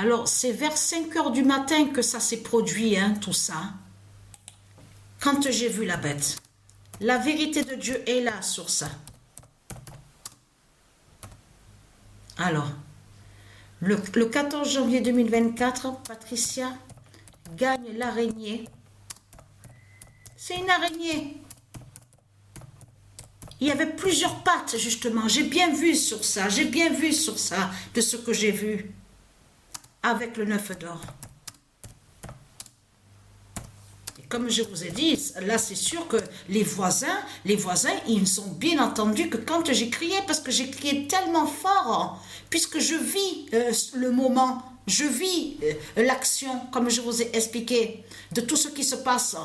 Alors, c'est vers 5 heures du matin que ça s'est produit, hein, tout ça. Quand j'ai vu la bête. La vérité de Dieu est là sur ça. Alors, le 14 janvier 2024, Patricia gagne l'araignée. C'est une araignée. Il y avait plusieurs pattes, justement. J'ai bien vu sur ça. J'ai bien vu sur ça de ce que j'ai vu avec le 9 d'or. Et comme je vous ai dit, là, c'est sûr que les voisins, ils ont bien entendu que quand j'ai crié, parce que j'ai crié tellement fort, puisque je vis le moment, je vis l'action, comme je vous ai expliqué, de tout ce qui se passe.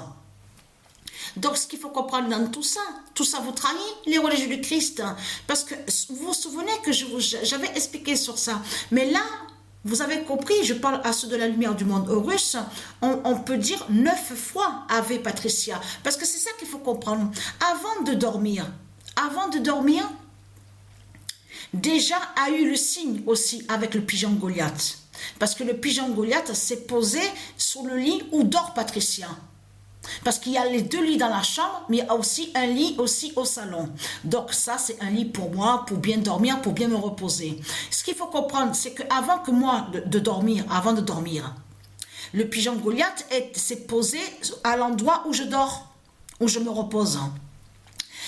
Donc, ce qu'il faut comprendre dans tout ça vous trahit, les religieux du Christ. Parce que vous vous souvenez que j'avais expliqué sur ça. Mais là, vous avez compris, je parle à ceux de la lumière du monde russe, on peut dire 9 fois Ave Patricia. Parce que c'est ça qu'il faut comprendre. Avant de dormir, déjà a eu le signe aussi avec le pigeon Goliath. Parce que le pigeon Goliath s'est posé sur le lit où dort Patricia. Parce qu'il y a les 2 lits dans la chambre, mais il y a aussi un lit aussi au salon. Donc ça, c'est un lit pour moi, pour bien dormir, pour bien me reposer. Ce qu'il faut comprendre, c'est qu'avant que moi, avant de dormir, le pigeon Goliath s'est posé à l'endroit où je dors, où je me repose.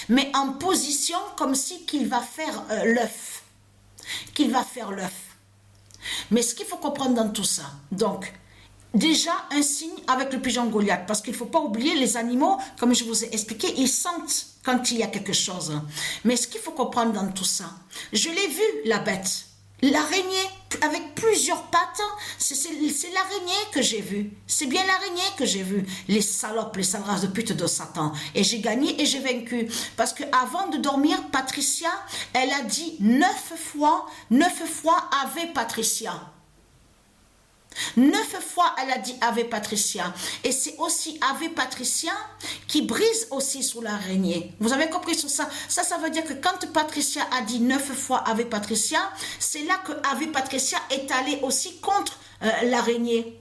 Mais en position comme si qu'il va faire l'œuf. Mais ce qu'il faut comprendre dans tout ça, donc, déjà, un signe avec le pigeon Goliath, parce qu'il ne faut pas oublier, les animaux, comme je vous ai expliqué, ils sentent quand il y a quelque chose. Mais ce qu'il faut comprendre dans tout ça, je l'ai vu, la bête, l'araignée, avec plusieurs pattes, c'est l'araignée que j'ai vue. C'est bien l'araignée que j'ai vue. Les salopes, les sales races de pute de Satan. Et j'ai gagné et j'ai vaincu. Parce qu'avant de dormir, Patricia, elle a dit 9 fois Ave Patricia. 9 fois, elle a dit Ave Patricia. Et c'est aussi Ave Patricia qui brise aussi sur l'araignée. Vous avez compris sur ça? Ça veut dire que quand Patricia a dit 9 fois Ave Patricia, c'est là que Ave Patricia est allée aussi contre l'araignée.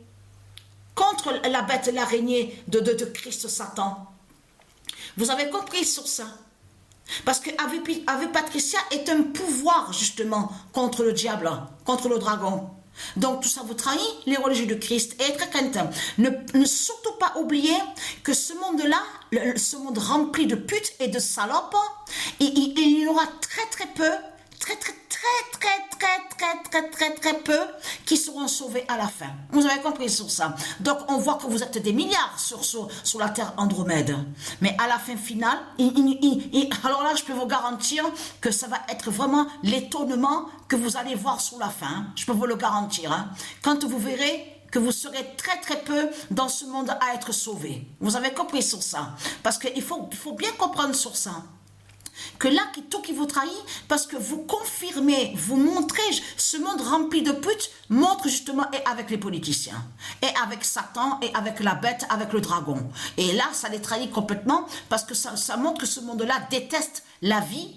Contre la bête, l'araignée de Christ Satan. Vous avez compris sur ça? Parce que Ave Patricia est un pouvoir justement contre le diable, contre le dragon. Donc tout ça vous trahit, les religieux de Christ. Et très craintant. Ne surtout pas oublier que ce monde-là, ce monde rempli de putes et de salopes, il y aura très peu, très peu qui seront sauvés à la fin. Vous avez compris sur ça. Donc on voit que vous êtes des milliards sur la terre Andromède. Mais à la fin finale, alors là je peux vous garantir que ça va être vraiment l'étonnement que vous allez voir sur la fin. Je peux vous le garantir. Hein. Quand vous verrez que vous serez très peu dans ce monde à être sauvés. Vous avez compris sur ça. Parce qu'il faut bien comprendre sur ça. Que là, tout qui vous trahit, parce que vous confirmez, vous montrez, ce monde rempli de putes montre justement, et avec les politiciens, et avec Satan, et avec la bête, avec le dragon. Et là, ça les trahit complètement, parce que ça montre que ce monde-là déteste la vie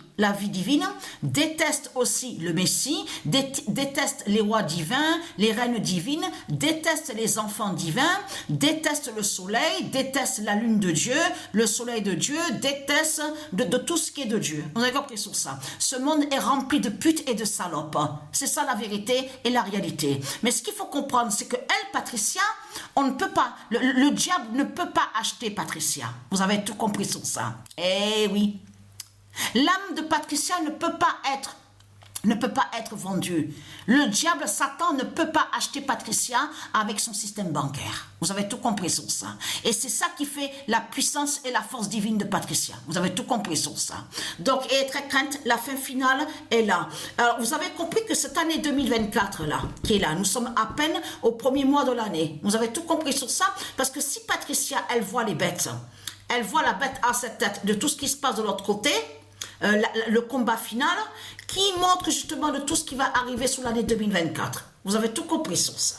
divine, déteste aussi le Messie, déteste les rois divins, les reines divines, déteste les enfants divins, déteste le soleil, déteste la lune de Dieu, le soleil de Dieu, déteste de tout ce qui est de Dieu. Vous avez compris sur ça. Ce monde est rempli de putes et de salopes. C'est ça la vérité et la réalité. Mais ce qu'il faut comprendre, c'est que elle, Patricia, on ne peut pas, le diable ne peut pas acheter Patricia. Vous avez tout compris sur ça. Eh oui. L'âme de Patricia ne peut pas être vendue. Le diable Satan ne peut pas acheter Patricia avec son système bancaire. Vous avez tout compris sur ça. Et c'est ça qui fait la puissance et la force divine de Patricia. Vous avez tout compris sur ça. Donc, et très crainte, la fin finale est là. Alors, vous avez compris que cette année 2024 là, qui est là, nous sommes à peine au premier mois de l'année. Vous avez tout compris sur ça? Parce que si Patricia, elle voit les bêtes, elle voit la bête à cette tête de tout ce qui se passe de l'autre côté, le combat final qui montre justement de tout ce qui va arriver sur l'année 2024. Vous avez tout compris sur ça.